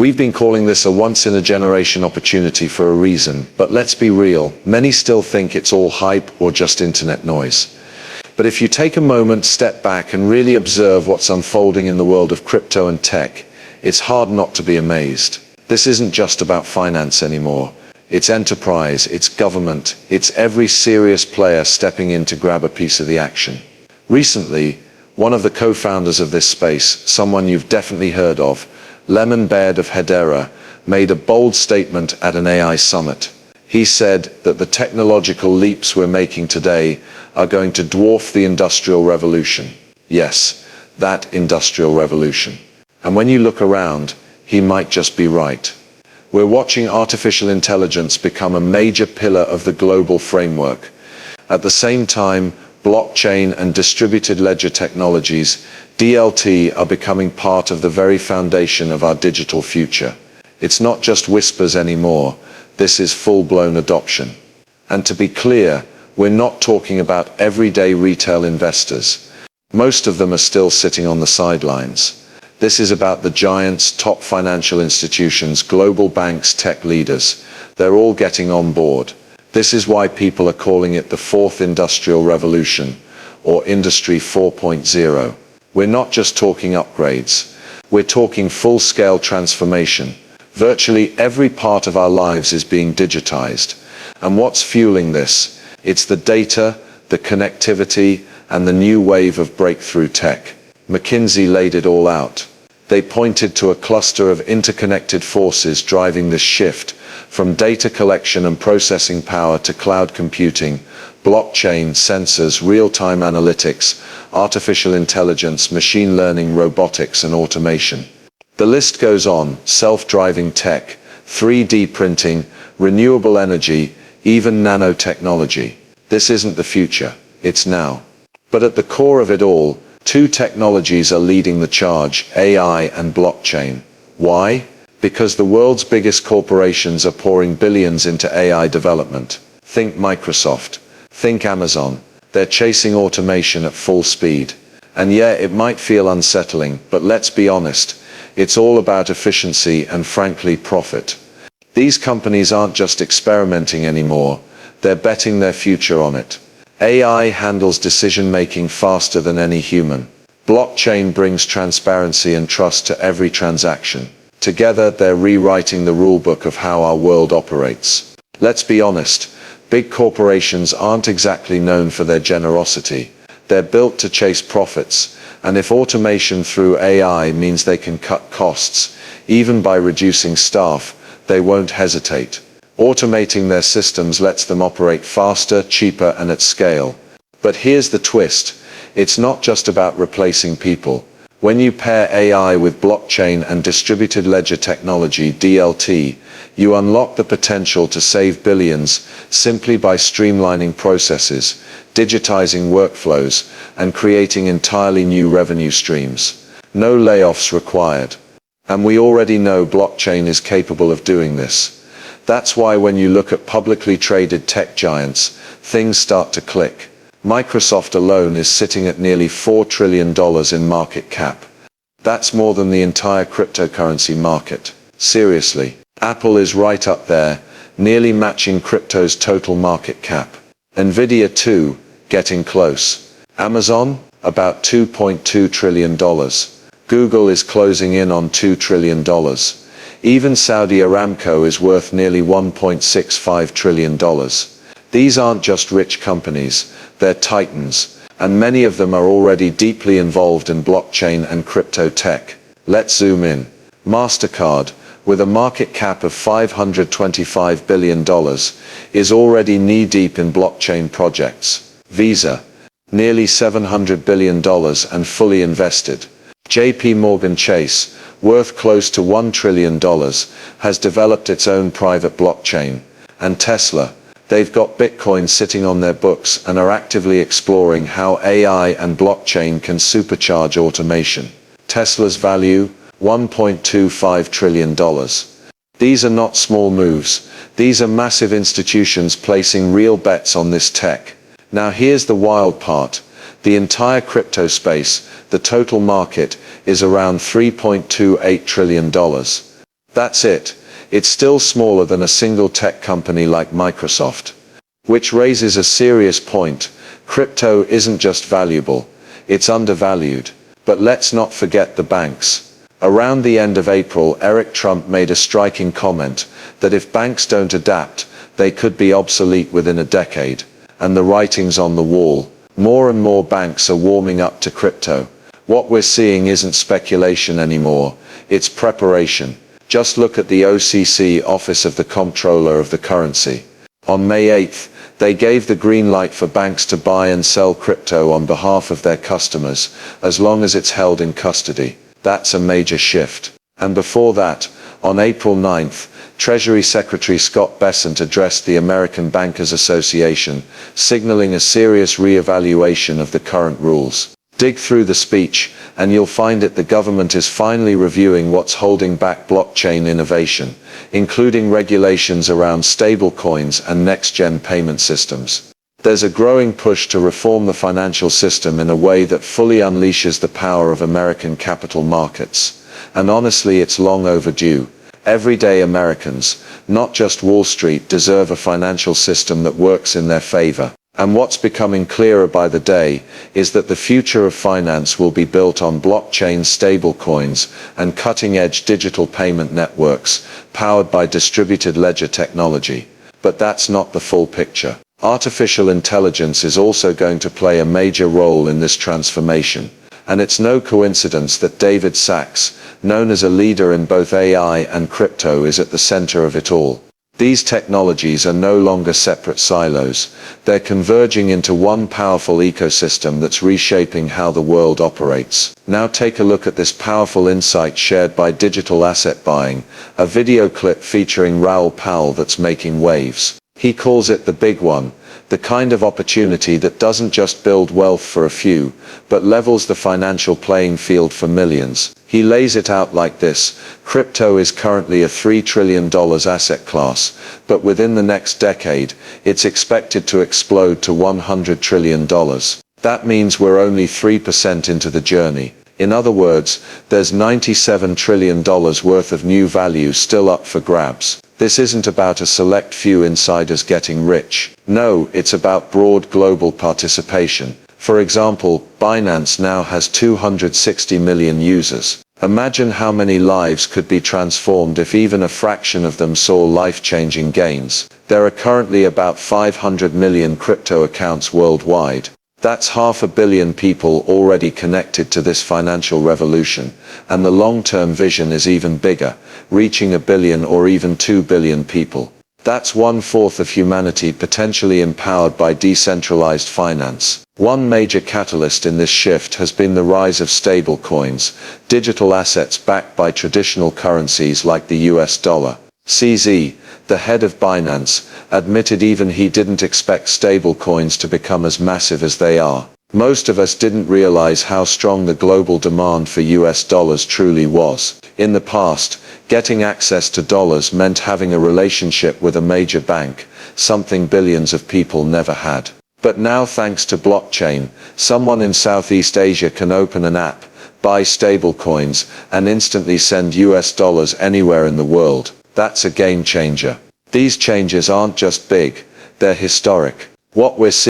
We've been calling this a once-in-a-generation opportunity for a reason, but let's be real, many still think it's all hype or just internet noise. But if you take a moment, step back and really observe what's unfolding in the world of crypto and tech, it's hard not to be amazed. This isn't just about finance anymore. It's enterprise, it's government, it's every serious player stepping in to grab a piece of the action. Recently, one of the co-founders of this space, someone you've definitely heard of, Lemon Baird of Hedera, made a bold statement at an AI summit. He said that the technological leaps we're making today are going to dwarf the Industrial Revolution. Yes, that Industrial Revolution. And when you look around, he might just be right. We're watching artificial intelligence become a major pillar of the global framework. At the same time, blockchain and distributed ledger technologies, DLT, are becoming part of the very foundation of our digital future. It's not just whispers anymore, this is full-blown adoption. And to be clear, we're not talking about everyday retail investors. Most of them are still sitting on the sidelines. This is about the giants, top financial institutions, global banks, tech leaders. They're all getting on board. This is why people are calling it the fourth industrial revolution, or Industry 4.0. We're not just talking upgrades. We're talking full-scale transformation. Virtually every part of our lives is being digitized. And what's fueling this? It's the data, the connectivity, and the new wave of breakthrough tech. McKinsey laid it all out. They pointed to a cluster of interconnected forces driving this shift, from data collection and processing power to cloud computing, blockchain, sensors, real-time analytics, artificial intelligence, machine learning, robotics, and automation. The list goes on: self-driving tech, 3D printing, renewable energy, even nanotechnology. This isn't the future, it's now. But at the core of it all, two technologies are leading the charge: AI and blockchain. Why? Because the world's biggest corporations are pouring billions into AI development. Think Microsoft, think Amazon. They're chasing automation at full speed. And yeah, it might feel unsettling, but let's be honest, it's all about efficiency and, frankly, profit. These companies aren't just experimenting anymore, they're betting their future on it. AI handles decision-making faster than any human. Blockchain brings transparency and trust to every transaction. Together, they're rewriting the rulebook of how our world operates. Let's be honest, big corporations aren't exactly known for their generosity. They're built to chase profits, and if automation through AI means they can cut costs, even by reducing staff, they won't hesitate. Automating their systems lets them operate faster, cheaper, and at scale. But here's the twist. It's not just about replacing people. When you pair AI with blockchain and distributed ledger technology, DLT, you unlock the potential to save billions simply by streamlining processes, digitizing workflows, and creating entirely new revenue streams. No layoffs required. And we already know blockchain is capable of doing this. That's why when you look at publicly traded tech giants, things start to click. Microsoft alone is sitting at nearly $4 trillion in market cap. That's more than the entire cryptocurrency market. Seriously. Apple is right up there, nearly matching crypto's total market cap. Nvidia too, getting close. Amazon, about $2.2 trillion. Google is closing in on $2 trillion. Even Saudi Aramco is worth nearly $1.65 trillion. These aren't just rich companies, they're titans, and many of them are already deeply involved in blockchain and crypto tech. Let's zoom in. MasterCard, with a market cap of $525 billion, is already knee-deep in blockchain projects. Visa, nearly $700 billion and fully invested. JP Morgan Chase, worth close to $1 trillion, has developed its own private blockchain. And Tesla, they've got Bitcoin sitting on their books and are actively exploring how AI and blockchain can supercharge automation. Tesla's value, $1.25 trillion. These are not small moves. These are massive institutions placing real bets on this tech. Now here's the wild part. The entire crypto space, the total market, is around $3.28 trillion. That's it. It's still smaller than a single tech company like Microsoft. Which raises a serious point. Crypto isn't just valuable, it's undervalued. But let's not forget the banks. Around the end of April, Eric Trump made a striking comment that if banks don't adapt, they could be obsolete within a decade. And the writing's on the wall. More and more banks are warming up to crypto. What we're seeing isn't speculation anymore, it's preparation. Just look at the OCC Office of the Comptroller of the Currency. On May 8th, they gave the green light for banks to buy and sell crypto on behalf of their customers, as long as it's held in custody. That's a major shift. And before that, on April 9th, Treasury Secretary Scott Bessent addressed the American Bankers Association, signaling a serious re-evaluation of the current rules. Dig through the speech, and you'll find that the government is finally reviewing what's holding back blockchain innovation, including regulations around stablecoins and next-gen payment systems. There's a growing push to reform the financial system in a way that fully unleashes the power of American capital markets. And honestly, it's long overdue. Everyday Americans, not just Wall Street, deserve a financial system that works in their favor. And what's becoming clearer by the day is that the future of finance will be built on blockchain stablecoins and cutting-edge digital payment networks powered by distributed ledger technology. But that's not the full picture. Artificial intelligence is also going to play a major role in this transformation. And it's no coincidence that David Sachs, known as a leader in both AI and crypto, is at the center of it all. These technologies are no longer separate silos. They're converging into one powerful ecosystem that's reshaping how the world operates. Now take a look at this powerful insight shared by Digital Asset Buying, a video clip featuring Raoul Pal that's making waves. He calls it the big one, the kind of opportunity that doesn't just build wealth for a few, but levels the financial playing field for millions. He lays it out like this: crypto is currently a $3 trillion asset class, but within the next decade, it's expected to explode to $100 trillion. That means we're only 3% into the journey. In other words, there's $97 trillion worth of new value still up for grabs. This isn't about a select few insiders getting rich. No, it's about broad global participation. For example, Binance now has 260 million users. Imagine how many lives could be transformed if even a fraction of them saw life-changing gains. There are currently about 500 million crypto accounts worldwide. That's 500 million people already connected to this financial revolution, and the long-term vision is even bigger, reaching 1 billion or even 2 billion people. That's 1/4 of humanity potentially empowered by decentralized finance. One major catalyst in this shift has been the rise of stablecoins, digital assets backed by traditional currencies like the US dollar. CZ, the head of Binance, admitted even he didn't expect stablecoins to become as massive as they are. Most of us didn't realize how strong the global demand for US dollars truly was. In the past, getting access to dollars meant having a relationship with a major bank, something billions of people never had. But now, thanks to blockchain, someone in Southeast Asia can open an app, buy stablecoins, and instantly send US dollars anywhere in the world. That's a game changer. These changes aren't just big, they're historic. What we're seeing